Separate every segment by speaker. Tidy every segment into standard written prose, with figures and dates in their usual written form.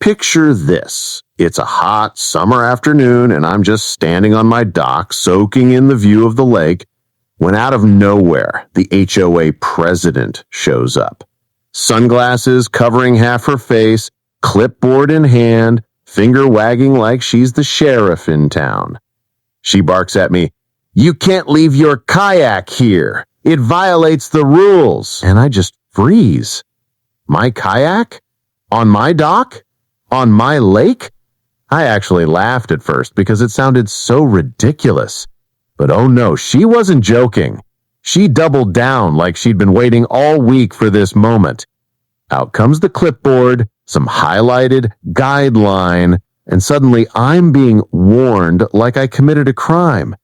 Speaker 1: Picture this. It's a hot summer afternoon and I'm just standing on my dock soaking in the view of the lake when out of nowhere, the HOA president shows up. Sunglasses covering half her face, clipboard in hand, finger wagging like she's the sheriff in town. She barks at me, "You can't leave your kayak here. It violates the rules." And I just freeze. My kayak? On my dock? On my lake? I actually laughed at first because it sounded so ridiculous. But oh no, she wasn't joking. She doubled down like she'd been waiting all week for this moment. Out comes the clipboard, some highlighted guideline, and suddenly I'm being warned like I committed a crime.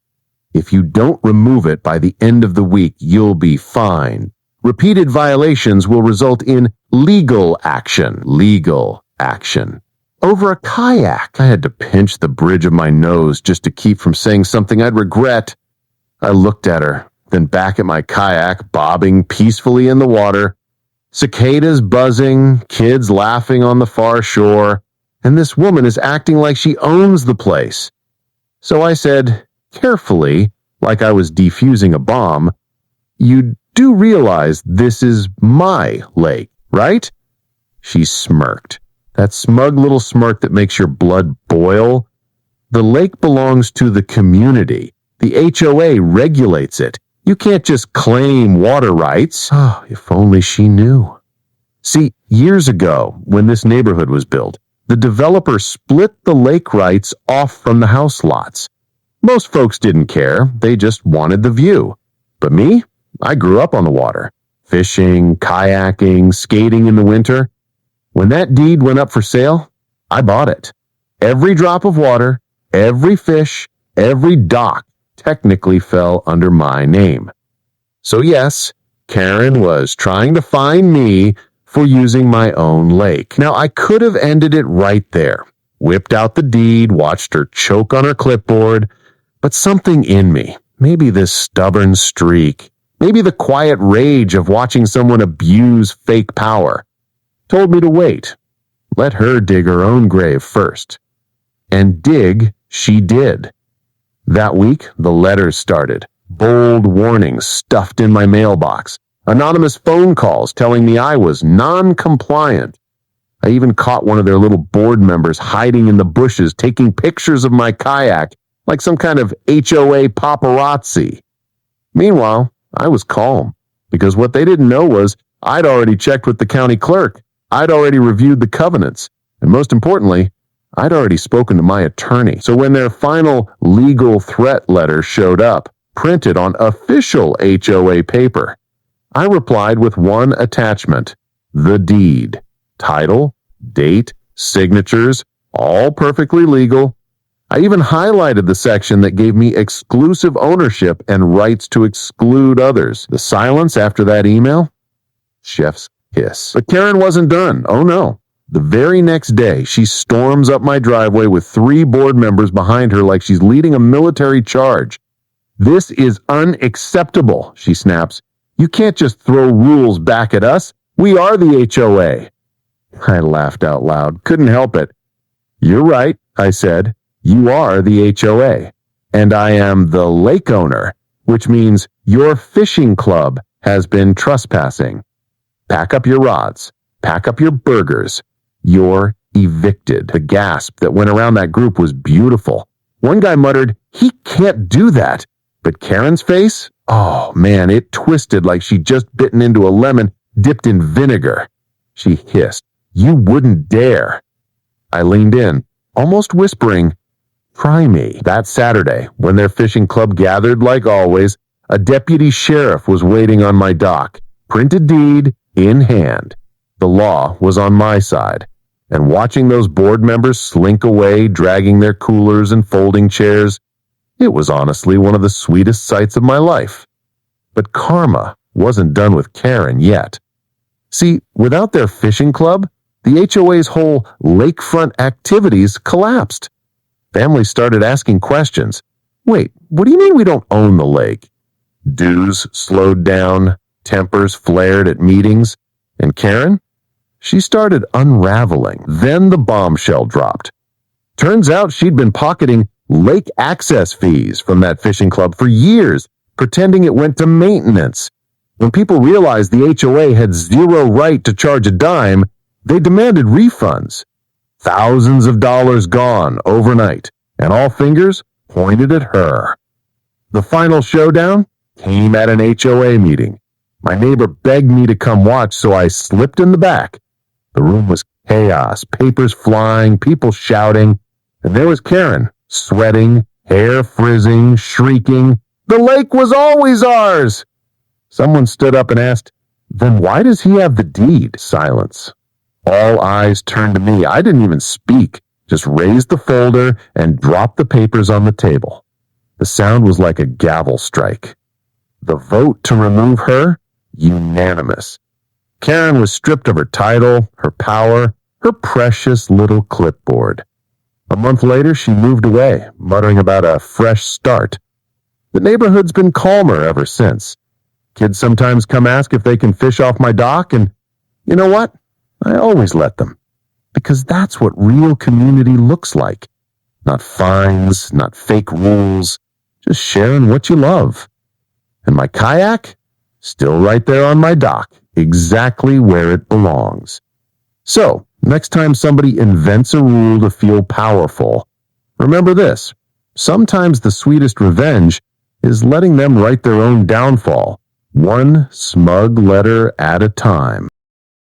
Speaker 1: If you don't remove it by the end of the week, you'll be fined. Repeated violations will result in legal action. Legal action. Over a kayak. I had to pinch the bridge of my nose just to keep from saying something I'd regret. I looked at her, then back at my kayak, bobbing peacefully in the water, cicadas buzzing, kids laughing on the far shore, and this woman is acting like she owns the place. So I said, carefully, like I was defusing a bomb, "You do realize this is my lake, right?" She smirked. That smug little smirk that makes your blood boil. The lake belongs to the community. The HOA regulates it. You can't just claim water rights. Oh, if only she knew. See, years ago, when this neighborhood was built, the developer split the lake rights off from the house lots. Most folks didn't care. They just wanted the view. But me? I grew up on the water. Fishing, kayaking, skating in the winter. When that deed went up for sale, I bought it. Every drop of water, every fish, every dock technically fell under my name. So yes, Karen was trying to fine me for using my own lake. Now, I could have ended it right there, whipped out the deed, watched her choke on her clipboard, but something in me, maybe this stubborn streak, maybe the quiet rage of watching someone abuse fake power, told me to wait. Let her dig her own grave first. And dig she did. That week, the letters started. Bold warnings stuffed in my mailbox. Anonymous phone calls telling me I was non-compliant. I even caught one of their little board members hiding in the bushes, taking pictures of my kayak like some kind of HOA paparazzi. Meanwhile, I was calm, because what they didn't know was I'd already checked with the county clerk. I'd already reviewed the covenants, and most importantly, I'd already spoken to my attorney. So when their final legal threat letter showed up, printed on official HOA paper, I replied with one attachment, the deed. Title, date, signatures, all perfectly legal. I even highlighted the section that gave me exclusive ownership and rights to exclude others. The silence after that email? Chef's kiss. But Karen wasn't done. Oh no. The very next day, she storms up my driveway with 3 board members behind her like she's leading a military charge. "This is unacceptable," she snaps. "You can't just throw rules back at us. We are the HOA." I laughed out loud. Couldn't help it. "You're right," I said. "You are the HOA. And I am the lake owner, which means your fishing club has been trespassing. Pack up your rods. Pack up your burgers. You're evicted." The gasp that went around that group was beautiful. One guy muttered, "He can't do that." But Karen's face? Oh man, it twisted like she'd just bitten into a lemon dipped in vinegar. She hissed, "You wouldn't dare." I leaned in, almost whispering, "Try me." That Saturday, when their fishing club gathered like always, a deputy sheriff was waiting on my dock, printed deed in hand. The law was on my side, and watching those board members slink away, dragging their coolers and folding chairs, it was honestly one of the sweetest sights of my life. But karma wasn't done with Karen yet. See, without their fishing club, the HOA's whole lakefront activities collapsed. Families started asking questions. "Wait, what do you mean we don't own the lake?" Dues slowed down, tempers flared at meetings, and Karen? She started unraveling. Then the bombshell dropped. Turns out she'd been pocketing lake access fees from that fishing club for years, pretending it went to maintenance. When people realized the HOA had zero right to charge a dime, they demanded refunds. Thousands of dollars gone overnight, and all fingers pointed at her. The final showdown came at an HOA meeting. My neighbor begged me to come watch, so I slipped in the back. The room was chaos, papers flying, people shouting, and there was Karen, sweating, hair frizzing, shrieking, "The lake was always ours!" Someone stood up and asked, "Then why does he have the deed?" Silence. All eyes turned to me. I didn't even speak, just raised the folder and dropped the papers on the table. The sound was like a gavel strike. The vote to remove her? Unanimous. Karen was stripped of her title, her power, her precious little clipboard. A month later, she moved away, muttering about a fresh start. The neighborhood's been calmer ever since. Kids sometimes come ask if they can fish off my dock, and you know what? I always let them. Because that's what real community looks like. Not fines, not fake rules, just sharing what you love. And my kayak? Still right there on my dock, exactly where it belongs. So, next time somebody invents a rule to feel powerful, remember this: sometimes the sweetest revenge is letting them write their own downfall, one smug letter at a time.